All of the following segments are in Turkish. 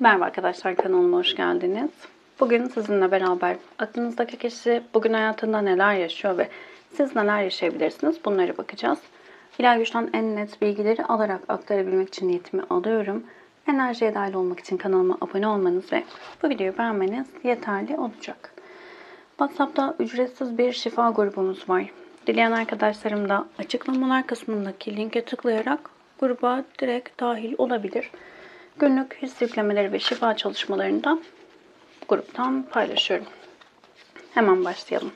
Merhaba arkadaşlar, kanalıma hoş geldiniz. Bugün sizinle beraber aklınızdaki kişi bugün hayatında neler yaşıyor ve siz neler yaşayabilirsiniz bunlara bakacağız. İlahi Güç'ten en net bilgileri alarak aktarabilmek için niyetimi alıyorum. Enerjiye dahil olmak için kanalıma abone olmanız ve bu videoyu beğenmeniz yeterli olacak. WhatsApp'ta ücretsiz bir şifa grubumuz var. Dileyen arkadaşlarım da açıklamalar kısmındaki linke tıklayarak gruba direkt dahil olabilir. Günlük his yüklemeleri ve şifa çalışmalarını da gruptan paylaşıyorum. Hemen başlayalım.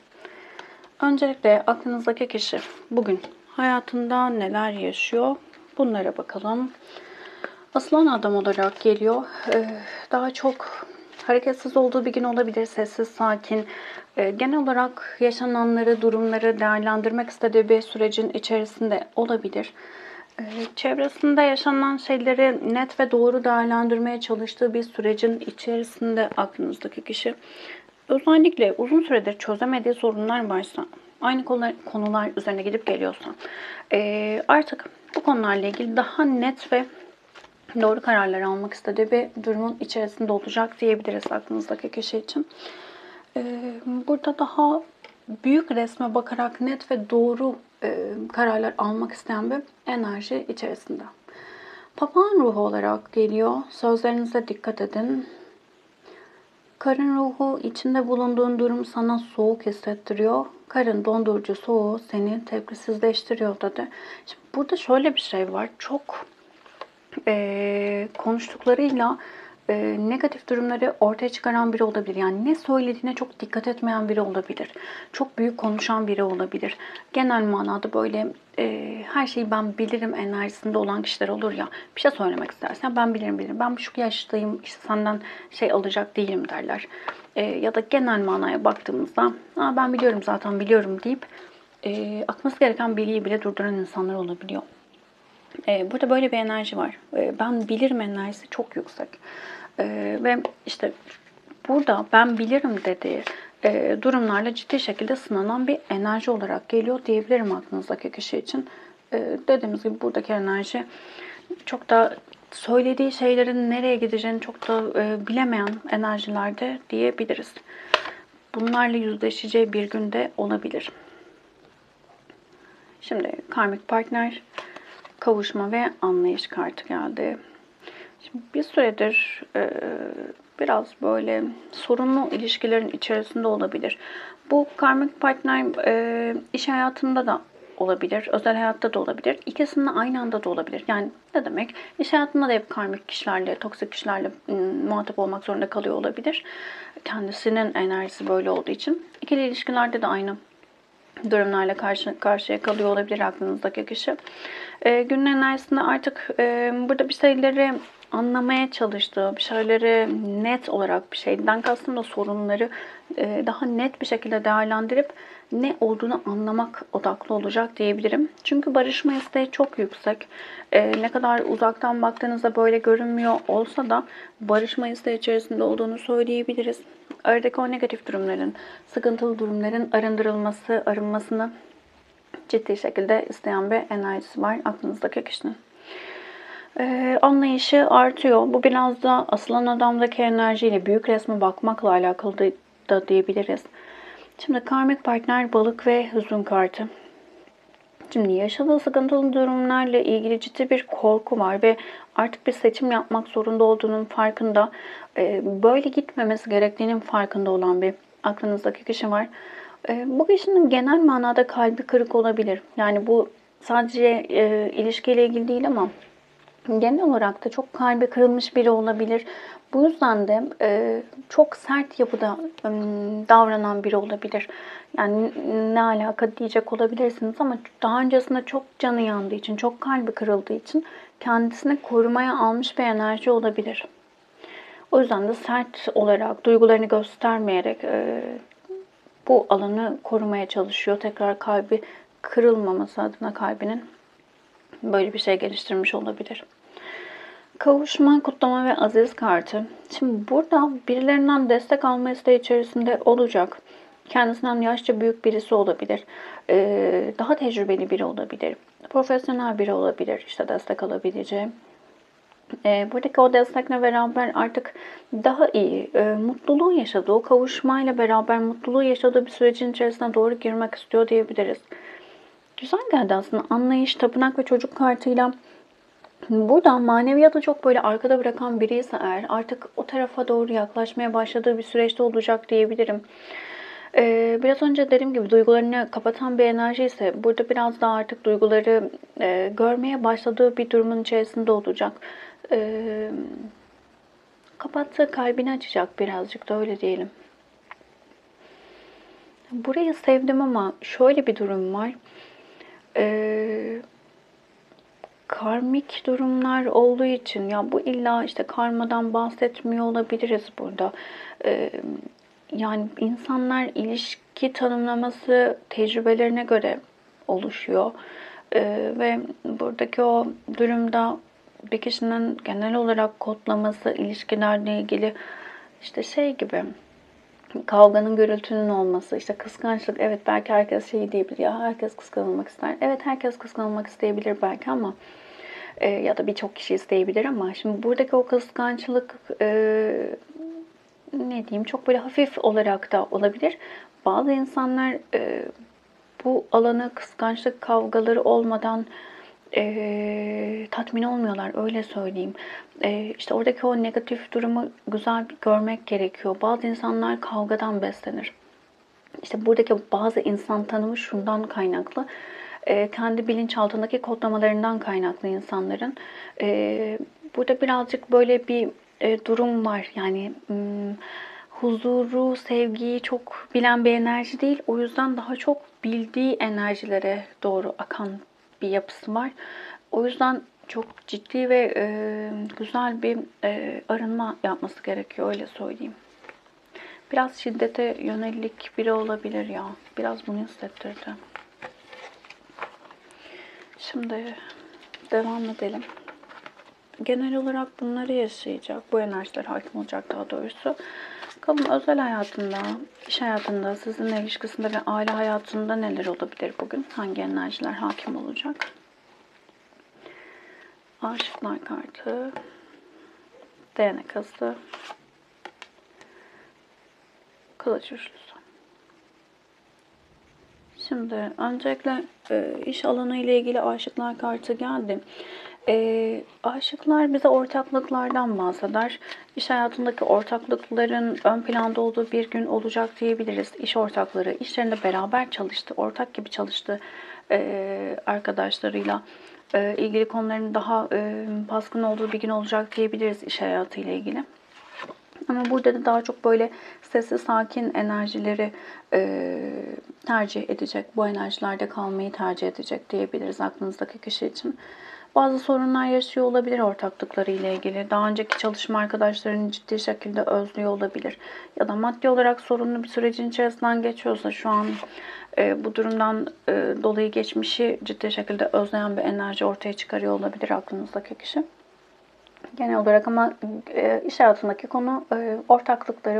Öncelikle aklınızdaki kişi bugün hayatında neler yaşıyor? Bunlara bakalım. Aslan adam olarak geliyor. Daha çok hareketsiz olduğu bir gün olabilir. Sessiz, sakin. Genel olarak yaşananları, durumları değerlendirmek istediği bir sürecin içerisinde olabilir. Çevresinde yaşanan şeyleri net ve doğru değerlendirmeye çalıştığı bir sürecin içerisinde aklınızdaki kişi. Özellikle uzun süredir çözemediği sorunlar varsa, aynı konular üzerine gidip geliyorsa, artık bu konularla ilgili daha net ve doğru kararlar almak istediği bir durumun içerisinde olacak diyebiliriz aklınızdaki kişi için. Burada daha büyük resme bakarak net ve doğru kararlar almak isteyen bir enerji içerisinde. Papağan ruhu olarak geliyor. Sözlerinize dikkat edin. Karın ruhu içinde bulunduğun durum sana soğuk hissettiriyor. Karın dondurucu soğuğu seni tepkisizleştiriyor dedi. Şimdi burada şöyle bir şey var. Çok konuştuklarıyla negatif durumları ortaya çıkaran biri olabilir. Yani ne söylediğine çok dikkat etmeyen biri olabilir. Çok büyük konuşan biri olabilir. Genel manada böyle her şeyi ben bilirim enerjisinde olan kişiler olur ya. Bir şey söylemek istersen ben bilirim. Ben şu yaştayım işte senden şey alacak değilim derler. Ya da genel manaya baktığımızda ben biliyorum zaten biliyorum deyip akması gereken bilgiyi bile durduran insanlar olabiliyor. Burada böyle bir enerji var. Ben bilirim enerjisi çok yüksek. Ve işte burada ben bilirim dediği durumlarla ciddi şekilde sınanan bir enerji olarak geliyor diyebilirim aklınızdaki kişi için. Dediğimiz gibi buradaki enerji çok da söylediği şeylerin nereye gideceğini çok da bilemeyen enerjilerde diyebiliriz. Bunlarla yüzleşeceği bir günde olabilir. Şimdi karmik partner, kavuşma ve anlayış kartı geldi. Şimdi bir süredir biraz böyle sorunlu ilişkilerin içerisinde olabilir. Bu karmik partner iş hayatında da olabilir, özel hayatta da olabilir. İkisinin aynı anda da olabilir. Yani ne demek? İş hayatında da hep karmik kişilerle, toksik kişilerle muhatap olmak zorunda kalıyor olabilir. Kendisinin enerjisi böyle olduğu için. İkili ilişkilerde de aynı durumlarla karşı karşıya kalıyor olabilir aklınızdaki kişi. Günün enerjisinde artık burada bir şeyleri anlamaya çalıştığı, bir şeyleri net olarak bir şeyden kastım da sorunları daha net bir şekilde değerlendirip ne olduğunu anlamak odaklı olacak diyebilirim. Çünkü barışma isteği çok yüksek. Ne kadar uzaktan baktığınızda böyle görünmüyor olsa da barışma isteği içerisinde olduğunu söyleyebiliriz. Aradaki o negatif durumların, sıkıntılı durumların arındırılması, arınmasını ciddi şekilde isteyen bir enerjisi var aklınızdaki kişinin. Anlayışı artıyor. Bu biraz da aslan adamdaki enerjiyle büyük resme bakmakla alakalı da diyebiliriz. Şimdi karmik partner balık ve hüzün kartı. Şimdi yaşadığı sıkıntılı durumlarla ilgili ciddi bir korku var ve artık bir seçim yapmak zorunda olduğunun farkında. Böyle gitmemesi gerektiğinin farkında olan bir aklınızdaki kişi var. Bu kişinin genel manada kalbi kırık olabilir. Yani bu sadece ilişkiyle ilgili değil ama genel olarak da çok kalbi kırılmış biri olabilir. Bu yüzden de çok sert yapıda davranan biri olabilir. Yani ne alaka diyecek olabilirsiniz ama daha öncesinde çok canı yandığı için, çok kalbi kırıldığı için kendisini korumaya almış bir enerji olabilir. O yüzden de sert olarak, duygularını göstermeyerek bu alanı korumaya çalışıyor. Tekrar kalbi kırılmaması adına kalbinin böyle bir şey geliştirmiş olabilir. Kavuşma, kutlama ve aziz kartı. Şimdi burada birilerinden destek alma isteği içerisinde olacak. Kendisinden yaşça büyük birisi olabilir. Daha tecrübeli biri olabilir. Profesyonel biri olabilir. İşte destek alabileceği. Buradaki o destekle beraber artık daha iyi, mutluluğu yaşadığı, o kavuşmayla beraber mutluluğu yaşadığı bir sürecin içerisine doğru girmek istiyor diyebiliriz. Güzel geldi aslında. Anlayış, tapınak ve çocuk kartıyla. Burada maneviyatı çok böyle arkada bırakan biri ise eğer artık o tarafa doğru yaklaşmaya başladığı bir süreçte olacak diyebilirim. Biraz önce dediğim gibi duygularını kapatan bir enerji ise burada biraz daha artık duyguları görmeye başladığı bir durumun içerisinde olacak. E, Kapattığı kalbini açacak birazcık da öyle diyelim. Burayı sevdim ama şöyle bir durum var. Karmik durumlar olduğu için ya bu illa işte karmadan bahsetmiyor olabiliriz burada. Ee, Yani insanlar ilişki tanımlaması tecrübelerine göre oluşuyor. Ve buradaki o durumda bir kişinin genel olarak kodlaması ilişkilerle ilgili işte şey gibi kavganın, gürültünün olması, işte kıskançlık. Evet belki herkes şey diyebilir ya herkes kıskanılmak ister. Evet herkes kıskanılmak isteyebilir belki ama ya da birçok kişi isteyebilir ama şimdi buradaki o kıskançlık ne diyeyim çok böyle hafif olarak da olabilir. Bazı insanlar bu alanı kıskançlık kavgaları olmadan tatmin olmuyorlar öyle söyleyeyim. İşte oradaki o negatif durumu güzel bir görmek gerekiyor. Bazı insanlar kavgadan beslenir. İşte buradaki bazı insan tanımı şundan kaynaklı. Kendi bilinçaltındaki kodlamalarından kaynaklı insanların. Burada birazcık böyle bir durum var. Yani huzuru, sevgiyi çok bilen bir enerji değil. O yüzden daha çok bildiği enerjilere doğru akan bir yapısı var. O yüzden çok ciddi ve güzel bir arınma yapması gerekiyor öyle söyleyeyim. Biraz şiddete yönelik biri olabilir ya. Biraz bunu hissettirdi. Şimdi devam edelim. Genel olarak bunları yaşayacak. Bu enerjiler hakim olacak daha doğrusu. Bakalım özel hayatında, iş hayatında, sizinle ilişkisinde ve aile hayatında neler olabilir bugün? Hangi enerjiler hakim olacak? Aşıklar kartı, değnek ası, kılıç üçlüsü. Şimdi öncelikle iş alanı ile ilgili aşıklar kartı geldi. Aşıklar bize ortaklıklardan bahseder. İş hayatındaki ortaklıkların ön planda olduğu bir gün olacak diyebiliriz. İş ortakları işlerinde beraber çalıştı, ortak gibi çalıştı arkadaşlarıyla. İlgili konuların daha baskın olduğu bir gün olacak diyebiliriz iş hayatı ile ilgili. Ama burada da daha çok böyle sessiz, sakin enerjileri tercih edecek. Bu enerjilerde kalmayı tercih edecek diyebiliriz aklınızdaki kişi için. Bazı sorunlar yaşıyor olabilir ortaklıkları ile ilgili. Daha önceki çalışma arkadaşlarını ciddi şekilde özlüyor olabilir. Ya da maddi olarak sorunlu bir sürecin içerisinden geçiyorsa şu an bu durumdan dolayı geçmişi ciddi şekilde özleyen bir enerji ortaya çıkarıyor olabilir aklınızdaki kişi. Genel olarak ama iş hayatındaki konu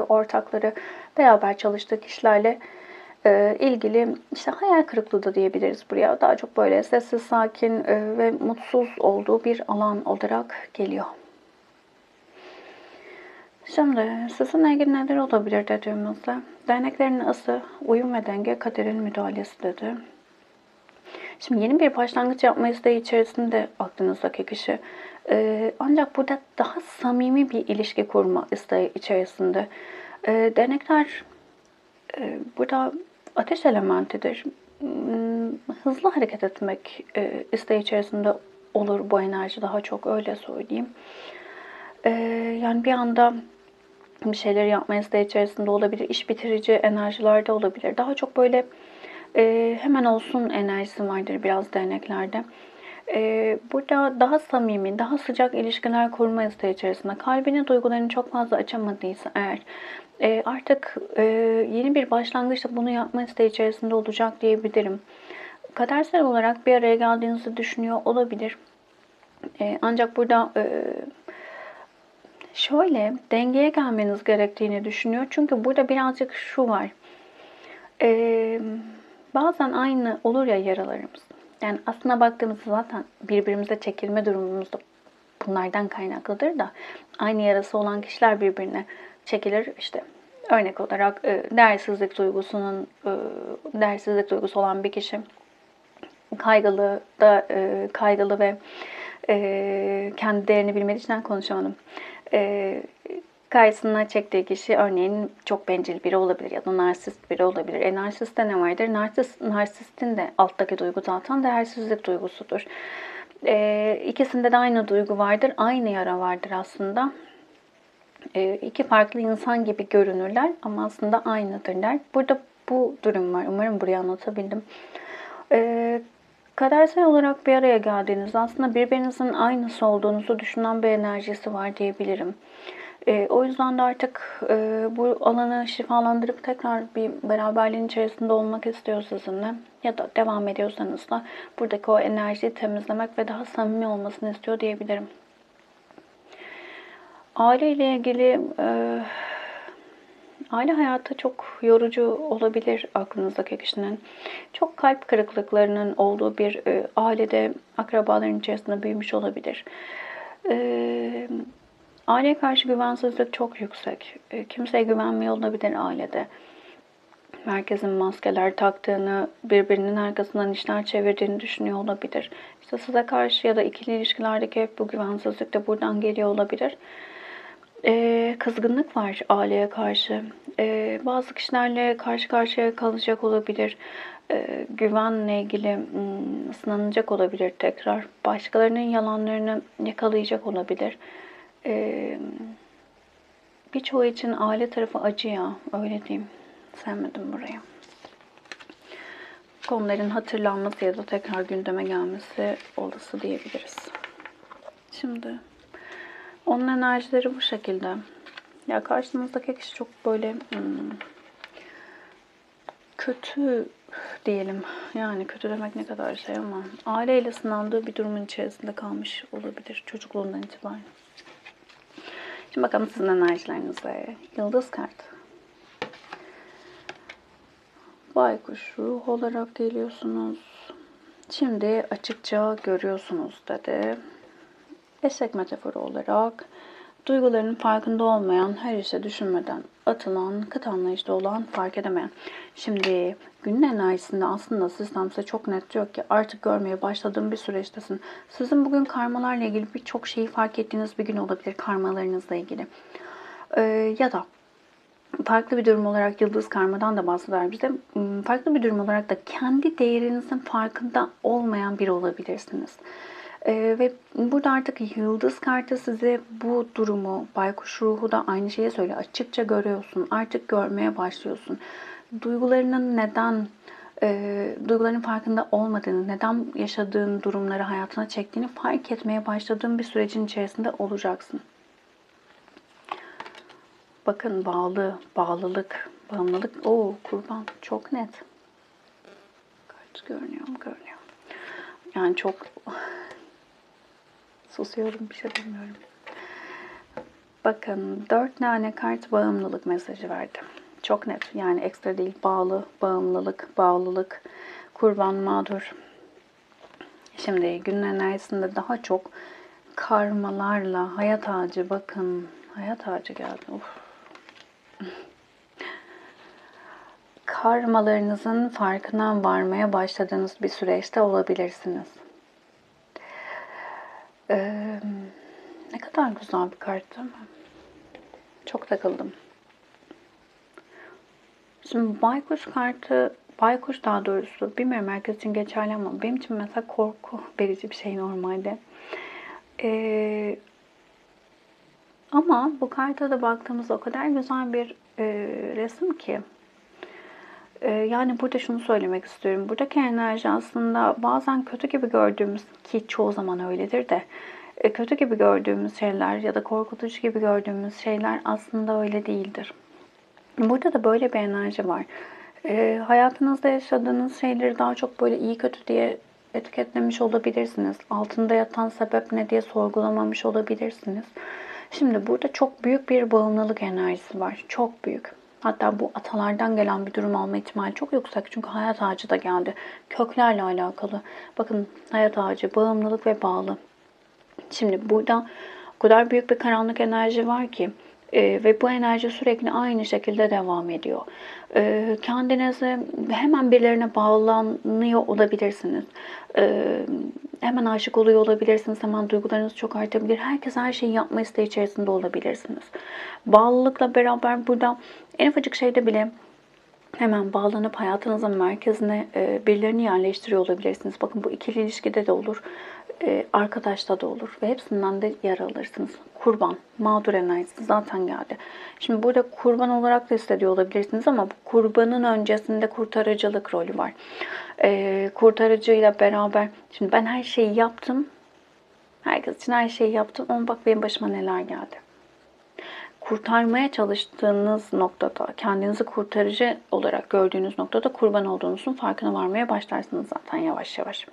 ortakları, beraber çalıştığı kişilerle ilgili işte hayal kırıklığı da diyebiliriz buraya. Daha çok böyle sessiz, sakin ve mutsuz olduğu bir alan olarak geliyor. Şimdi sizinle ilgili neler olabilir dediğimizde değneklerin ası, uyum ve denge, kaderin müdahalesi dedi. Şimdi yeni bir başlangıç yapma isteği içerisinde aklınızdaki kişi. Ancak burada daha samimi bir ilişki kurma isteği içerisinde. Dernekler burada ateş elementidir. Hızlı hareket etmek isteği içerisinde olur bu enerji daha çok öyle söyleyeyim. Yani bir anda bir şeyler yapma isteği içerisinde olabilir. İş bitirici enerjilerde olabilir. Daha çok böyle hemen olsun enerjisi vardır biraz derneklerde. Burada daha samimi, daha sıcak ilişkiler kurma isteği içerisinde kalbini, duygularını çok fazla açamadıysa eğer artık yeni bir başlangıçta bunu yapma isteği içerisinde olacak diyebilirim. Kadersel olarak bir araya geldiğinizi düşünüyor olabilir. Ancak burada şöyle dengeye gelmeniz gerektiğini düşünüyor. Çünkü burada birazcık şu var. Bazen aynı olur ya yaralarımız. Yani aslına baktığımızda zaten birbirimize çekilme durumumuzda bunlardan kaynaklıdır da aynı yarası olan kişiler birbirine çekilir. İşte örnek olarak değersizlik duygusu olan bir kişi kaygılı ve kendi değerini bilmediği için konuşamadım. Karşısına çektiği kişi örneğin çok bencil biri olabilir ya da narsist biri olabilir. Narsistte ne vardır? Narsistin de alttaki duygu zaten değersizlik duygusudur. İkisinde de aynı duygu vardır, aynı yara vardır aslında. İki farklı insan gibi görünürler ama aslında aynıdırlar. Burada bu durum var. Umarım burayı anlatabildim. Kadersel olarak bir araya geldiğinizde aslında birbirinizin aynısı olduğunuzu düşünen bir enerjisi var diyebilirim. O yüzden de artık bu alanı şifalandırıp tekrar bir beraberliğin içerisinde olmak istiyor sizinle. Ya da devam ediyorsanız da buradaki o enerjiyi temizlemek ve daha samimi olmasını istiyor diyebilirim. Aile ile ilgili aile hayatı çok yorucu olabilir aklınızdaki kişinin. Çok kalp kırıklıklarının olduğu bir ailede akrabaların içerisinde büyümüş olabilir. Aileye karşı güvensizlik çok yüksek. Kimseye güvenmiyor olabilir ailede. Herkesin maskeler taktığını, birbirinin arkasından işler çevirdiğini düşünüyor olabilir. İşte size karşı ya da ikili ilişkilerdeki hep bu güvensizlik de buradan geliyor olabilir. Kızgınlık var aileye karşı. Bazı kişilerle karşı karşıya kalacak olabilir. Güvenle ilgili sınanacak olabilir tekrar. Başkalarının yalanlarını yakalayacak olabilir. Birçoğu için aile tarafı acı ya, öyle diyeyim. Sevmedim burayı. Konuların hatırlanması ya da tekrar gündeme gelmesi olası diyebiliriz. Şimdi onun enerjileri bu şekilde. Ya karşınızdaki kişi çok böyle kötü diyelim. Yani kötü demek ne kadar şey ama aileyle sınandığı bir durumun içerisinde kalmış olabilir çocukluğundan itibaren. Şimdi bakalım sizin enerjilerinize. Yıldız kartı. Baykuş ruh olarak geliyorsunuz. Şimdi açıkça görüyorsunuz dedi. Eşek metaforu olarak duygularının farkında olmayan, her işe düşünmeden atılan, kıt anlayışta olan, fark edemeyen. Şimdi günün enerjisinde aslında sistem size çok net diyor ki artık görmeye başladığım bir süreçtesin. Sizin bugün karmalarla ilgili birçok şeyi fark ettiğiniz bir gün olabilir, karmalarınızla ilgili. Ya da farklı bir durum olarak yıldız karmadan da bahseder bize. Farklı bir durum olarak da kendi değerinizin farkında olmayan biri olabilirsiniz. Ve burada artık yıldız kartı size bu durumu, baykuş ruhu da aynı şeyi söylüyor. Açıkça görüyorsun, artık görmeye başlıyorsun. Duyguların farkında olmadığını, neden yaşadığın durumları hayatına çektiğini fark etmeye başladığın bir sürecin içerisinde olacaksın. Bakın bağlılık, bağımlılık. Oo, kurban çok net. Kaç görünüyor. Yani çok susuyorum, bir şey bilmiyorum. Bakın 4 tane kart bağımlılık mesajı verdi. Çok net, yani ekstra değil, bağlılık, kurban, mağdur. Şimdi günün enerjisinde daha çok karmalarla hayat ağacı, bakın hayat ağacı geldi. Of. Karmalarınızın farkına varmaya başladığınız bir süreçte olabilirsiniz. Ne kadar güzel bir kart değil mi? Çok takıldım. Şimdi baykuş kartı, baykuş daha doğrusu, bilmiyorum herkes için geçerli ama benim için mesela korku verici bir şey normalde. Ama bu karta da baktığımızda o kadar güzel bir resim ki. Yani burada şunu söylemek istiyorum. Buradaki enerji aslında bazen kötü gibi gördüğümüz, ki çoğu zaman öyledir de, kötü gibi gördüğümüz şeyler ya da korkutucu gibi gördüğümüz şeyler aslında öyle değildir. Burada da böyle bir enerji var. Hayatınızda yaşadığınız şeyleri daha çok böyle iyi kötü diye etiketlemiş olabilirsiniz. Altında yatan sebep ne diye sorgulamamış olabilirsiniz. Şimdi burada çok büyük bir bağımlılık enerjisi var. Çok büyük. Hatta bu atalardan gelen bir durum olma ihtimali çok yüksek. Çünkü hayat ağacı da geldi. Köklerle alakalı. Bakın hayat ağacı, bağımlılık ve bağlı. Şimdi burada o kadar büyük bir karanlık enerji var ki ve bu enerji sürekli aynı şekilde devam ediyor. Kendinize hemen birilerine bağlanıyor olabilirsiniz. Hemen aşık oluyor olabilirsiniz. Hemen duygularınız çok artabilir. Herkes her şeyi yapma isteği içerisinde olabilirsiniz. Bağlılıkla beraber burada en ufacık şeyde bile hemen bağlanıp hayatınızın merkezine birilerini yerleştiriyor olabilirsiniz. Bakın bu ikili ilişkide de olur, arkadaşta da olur ve hepsinden de yer alırsınız. Kurban, mağdur enerjisi zaten geldi. Şimdi burada kurban olarak da hissediyor olabilirsiniz ama bu kurbanın öncesinde kurtarıcılık rolü var. Kurtarıcıyla beraber, şimdi ben her şeyi yaptım, herkes için her şeyi yaptım ama bak benim başıma neler geldi. Kurtarmaya çalıştığınız noktada, kendinizi kurtarıcı olarak gördüğünüz noktada kurban olduğunuzun farkına varmaya başlarsınız zaten yavaş yavaş.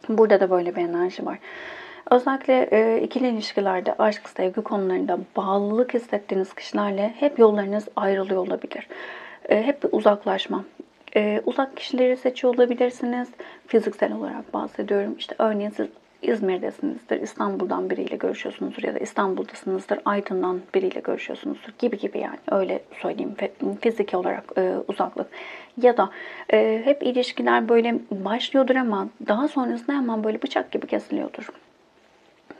Burada da böyle bir enerji var. Özellikle ikili ilişkilerde, aşk, sevgi konularında bağlılık hissettiğiniz kişilerle hep yollarınız ayrılıyor olabilir. Hep bir uzaklaşma. Uzak kişileri seçiyor olabilirsiniz. Fiziksel olarak bahsediyorum. İşte örneğin siz İzmir'desinizdir, İstanbul'dan biriyle görüşüyorsunuzdur ya da İstanbul'dasınızdır, Aydın'dan biriyle görüşüyorsunuzdur gibi yani öyle söyleyeyim fiziki olarak uzaklık. Ya da hep ilişkiler böyle başlıyordur ama daha sonrasında hemen böyle bıçak gibi kesiliyordur.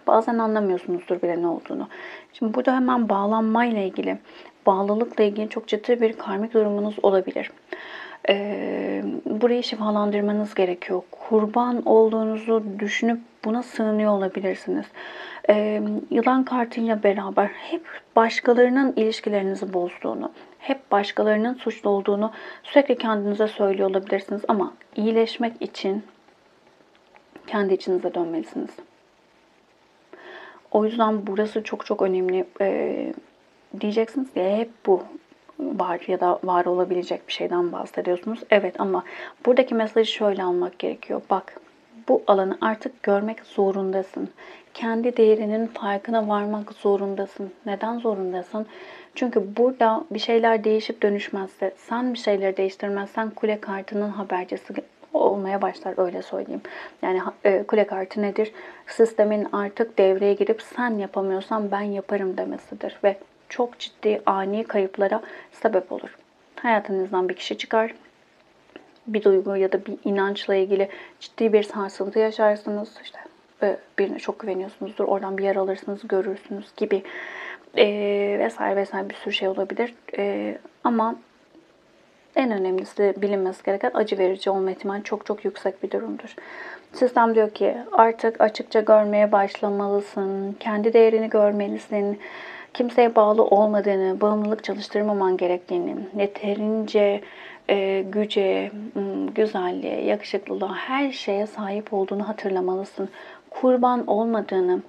Bazen anlamıyorsunuzdur bile ne olduğunu. Şimdi burada hemen bağlanmayla ilgili, bağlılıkla ilgili çok ciddi bir karmik durumunuz olabilir. Burayı şifalandırmanız gerekiyor. Kurban olduğunuzu düşünüp buna sığınıyor olabilirsiniz. Yılan kartıyla beraber hep başkalarının ilişkilerinizi bozduğunu, hep başkalarının suçlu olduğunu sürekli kendinize söylüyor olabilirsiniz. Ama iyileşmek için kendi içinize dönmelisiniz. O yüzden burası çok çok önemli. Diyeceksiniz ki hep bu var ya da var olabilecek bir şeyden bahsediyorsunuz. Evet ama buradaki mesajı şöyle almak gerekiyor. Bak bu alanı artık görmek zorundasın. Kendi değerinin farkına varmak zorundasın. Neden zorundasın? Çünkü burada bir şeyler değişip dönüşmezse, sen bir şeyleri değiştirmezsen kule kartının habercisi olmaya başlar öyle söyleyeyim. Yani kule kartı nedir? Sistemin artık devreye girip sen yapamıyorsan ben yaparım demesidir ve çok ciddi ani kayıplara sebep olur. Hayatınızdan bir kişi çıkar, bir duygu ya da bir inançla ilgili ciddi bir sarsıntı yaşarsınız. İşte birine çok güveniyorsunuzdur, oradan bir yer alırsınız, görürsünüz gibi vesaire vesaire bir sürü şey olabilir. Ama en önemlisi bilinmesi gereken acı verici olma ihtimali çok çok yüksek bir durumdur. Sistem diyor ki artık açıkça görmeye başlamalısın, kendi değerini görmelisin, kimseye bağlı olmadığını, bağımlılık çalıştırmaman gerektiğini, yeterince güce, güzelliğe, yakışıklılığa, her şeye sahip olduğunu hatırlamalısın. Kurban olmadığını,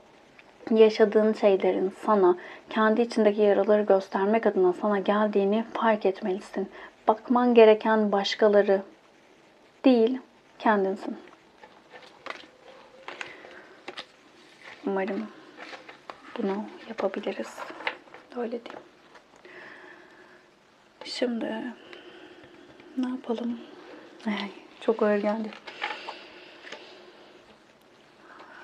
yaşadığın şeylerin sana, kendi içindeki yaraları göstermek adına sana geldiğini fark etmelisin. Bakman gereken başkaları değil, kendinsin. Umarım bunu yapabiliriz. Öyle diyeyim. Şimdi ne yapalım? Çok ağır geldi.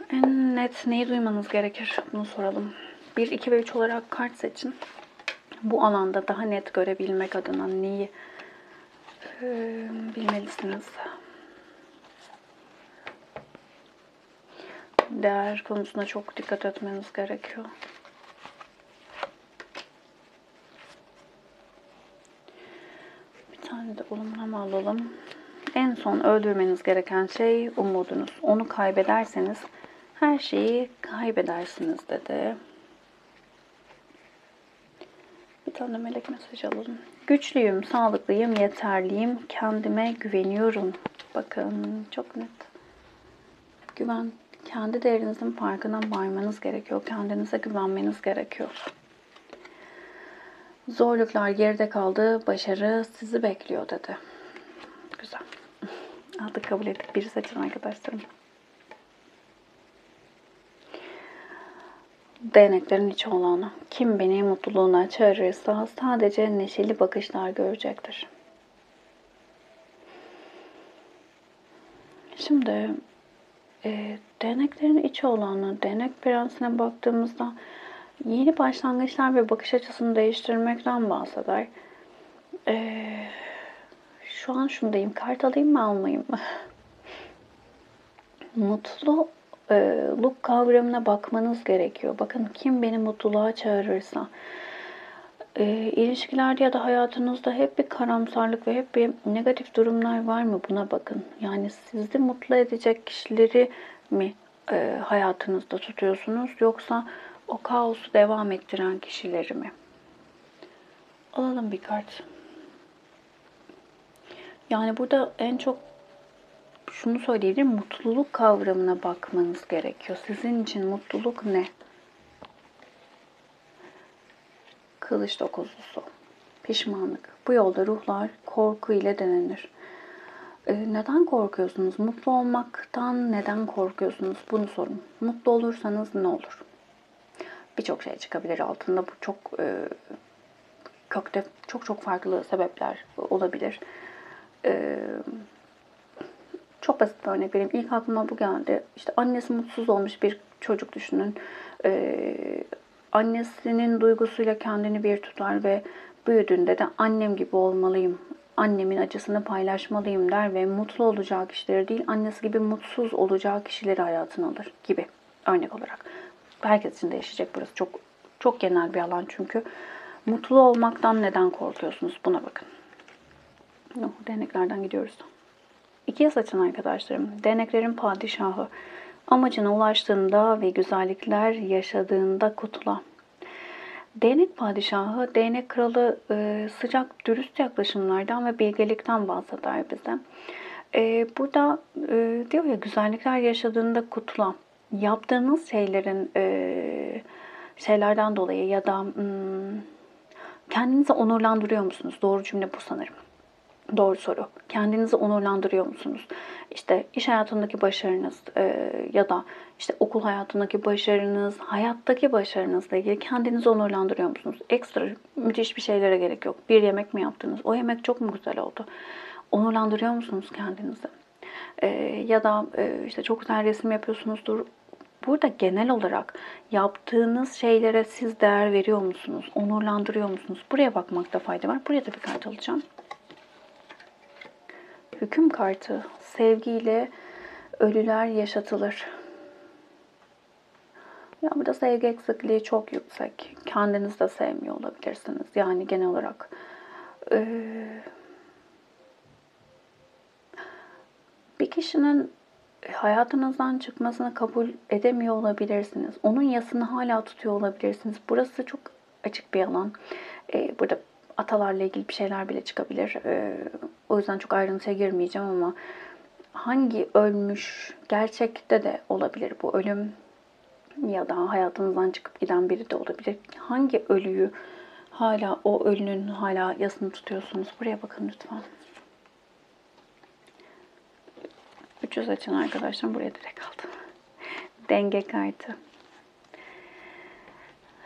En net neyi duymanız gerekir? Bunu soralım. 1, 2 ve 3 olarak kart seçin. Bu alanda daha net görebilmek adına neyi bilmelisiniz? Değer konusuna çok dikkat etmeniz gerekiyor. Bir tane de olumlama alalım. En son öldürmeniz gereken şey umudunuz. Onu kaybederseniz her şeyi kaybedersiniz dedi. Bir tane melek mesajı alalım. Güçlüyüm, sağlıklıyım, yeterliyim, kendime güveniyorum. Bakın çok net. Güven, kendi değerinizin farkına varmanız gerekiyor. Kendinize güvenmeniz gerekiyor. Zorluklar geride kaldı, başarı sizi bekliyor dedi. Güzel. Aldık, kabul ettik. Biri seçin arkadaşlarım. Değneklerin içi olanı. Kim beni mutluluğuna çağırırsa sadece neşeli bakışlar görecektir. Şimdi Değneklerin içi olanı, değnek prensine baktığımızda yeni başlangıçlar ve bakış açısını değiştirmekten bahseder. Şu an şundayım, kart alayım mı almayayım mı? Mutluluk kavramına bakmanız gerekiyor. Bakın kim beni mutluluğa çağırırsa. İlişkilerde ya da hayatınızda hep bir karamsarlık ve hep bir negatif durumlar var mı, buna bakın. Yani sizi mutlu edecek kişileri mi hayatınızda tutuyorsunuz, yoksa o kaosu devam ettiren kişileri mi? Alalım bir kart. Yani burada en çok şunu söyleyebilirim, mutluluk kavramına bakmanız gerekiyor. Sizin için mutluluk ne? Kılıç dokuzlusu. Pişmanlık. Bu yolda ruhlar korku ile denenir. Neden korkuyorsunuz? Mutlu olmaktan neden korkuyorsunuz? Bunu sorun. Mutlu olursanız ne olur? Birçok şey çıkabilir altında. Bu çok kökte çok farklı sebepler olabilir. Çok basit bir örnek vereyim. İlk aklıma bu geldi. İşte annesi mutsuz olmuş bir çocuk düşünün. Annesinin duygusuyla kendini bir tutar ve büyüdüğünde de annem gibi olmalıyım, annemin acısını paylaşmalıyım der ve mutlu olacağı kişileri değil, annesi gibi mutsuz olacağı kişileri hayatına alır gibi, örnek olarak. Herkes için değişecek burası. Çok genel bir alan çünkü. Mutlu olmaktan neden korkuyorsunuz? Buna bakın. Değneklerden gidiyoruz. İkiye saçın arkadaşlarım. Değneklerin padişahı. Amacına ulaştığında ve güzellikler yaşadığında kutla. Değnek padişahı, değnek kralı sıcak, dürüst yaklaşımlardan ve bilgelikten bahseder bize. Burada diyor ya, güzellikler yaşadığında kutla. Yaptığınız şeylerden dolayı ya da kendinizi onurlandırıyor musunuz? Doğru cümle bu sanırım. Doğru soru. Kendinizi onurlandırıyor musunuz? İşte iş hayatındaki başarınız ya da işte okul hayatındaki başarınız, hayattaki başarınızla ilgili kendinizi onurlandırıyor musunuz? Ekstra müthiş bir şeylere gerek yok. Bir yemek mi yaptınız? O yemek çok mu güzel oldu? Onurlandırıyor musunuz kendinizi? Ya da işte çok güzel resim yapıyorsunuzdur. Burada genel olarak yaptığınız şeylere siz değer veriyor musunuz? Onurlandırıyor musunuz? Buraya bakmakta fayda var. Buraya da bir kart alacağım. Hüküm kartı. Sevgiyle ölüler yaşatılır. Ya burada sevgi eksikliği çok yüksek. Kendinizi de sevmiyor olabilirsiniz. Yani genel olarak. Bir kişinin hayatınızdan çıkmasını kabul edemiyor olabilirsiniz. Onun yasını hala tutuyor olabilirsiniz. Burası çok açık bir alan. Burada atalarla ilgili bir şeyler bile çıkabilir. O yüzden çok ayrıntıya girmeyeceğim ama hangi ölmüş, gerçekte de olabilir bu ölüm ya da hayatınızdan çıkıp giden biri de olabilir. Hangi ölüyü hala, o ölünün hala yasını tutuyorsunuz? Buraya bakın lütfen. 300 açın arkadaşlar. Buraya direkt aldım. Denge kartı.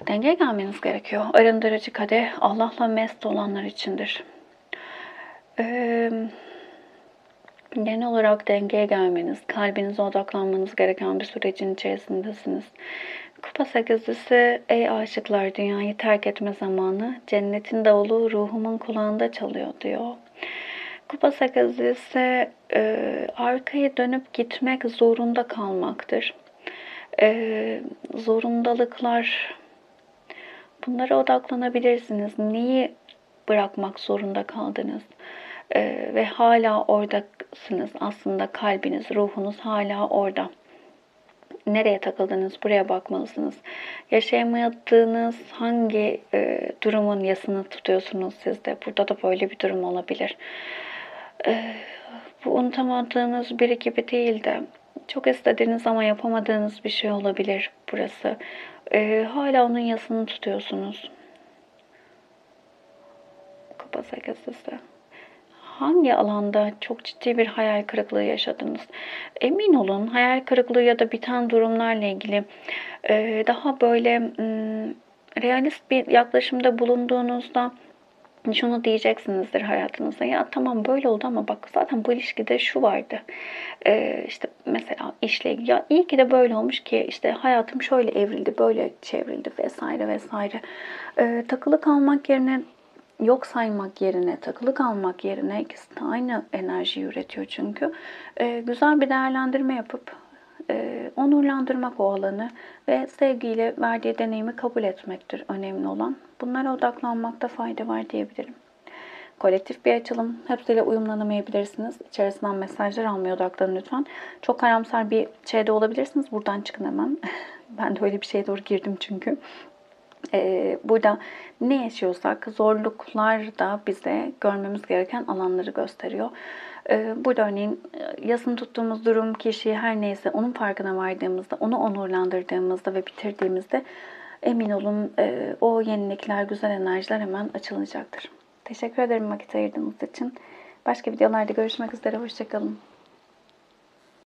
Dengeye gelmeniz gerekiyor. Arındırıcı kadeh Allah'la mest olanlar içindir. Genel olarak dengeye gelmeniz, kalbinize odaklanmanız gereken bir sürecin içerisindesiniz. Kupa sekizlisi, ey aşıklar, dünyayı terk etme zamanı, cennetin davulu ruhumun kulağında çalıyor diyor. Kupa sekizlisi arkaya dönüp gitmek zorunda kalmaktır. Zorundalıklar, bunlara odaklanabilirsiniz. Neyi bırakmak zorunda kaldınız? Ve hala oradasınız. Aslında kalbiniz, ruhunuz hala orada. Nereye takıldınız? Buraya bakmalısınız. Yaşayamadığınız hangi durumun yasını tutuyorsunuz siz de? Burada da böyle bir durum olabilir. Bu unutamadığınız biri gibi değil de çok istediğiniz ama yapamadığınız bir şey olabilir burası. Hala onun yasını tutuyorsunuz. Kupa sekizlisi. Hangi alanda çok ciddi bir hayal kırıklığı yaşadınız? Emin olun, hayal kırıklığı ya da biten durumlarla ilgili daha böyle realist bir yaklaşımda bulunduğunuzda şunu diyeceksinizdir hayatınızda. Ya tamam böyle oldu ama bak zaten bu ilişkide şu vardı. İşte mesela işle ilgili. Ya iyi ki de böyle olmuş ki işte hayatım şöyle evrildi, böyle çevrildi vesaire vesaire. Takılı kalmak yerine, yok saymak yerine, takılı kalmak yerine ikisi de aynı enerjiyi üretiyor çünkü. Güzel bir değerlendirme yapıp onurlandırmak o alanı ve sevgiyle verdiği deneyimi kabul etmektir önemli olan. Bunlara odaklanmakta fayda var diyebilirim. Kolektif bir açılım. Hepsiyle uyumlanamayabilirsiniz. İçerisinden mesajlar almaya odaklanın lütfen. Çok karamsar bir şeyde olabilirsiniz. Buradan çıkın hemen. Ben de öyle bir şeye doğru girdim çünkü. Burada ne yaşıyorsak zorluklar da bize görmemiz gereken alanları gösteriyor. Burada örneğin yasını tuttuğumuz durum, kişi her neyse onun farkına vardığımızda, onu onurlandırdığımızda ve bitirdiğimizde emin olun o yenilikler, güzel enerjiler hemen açılacaktır. Teşekkür ederim vakit ayırdığınız için. Başka videolarda görüşmek üzere. Hoşçakalın.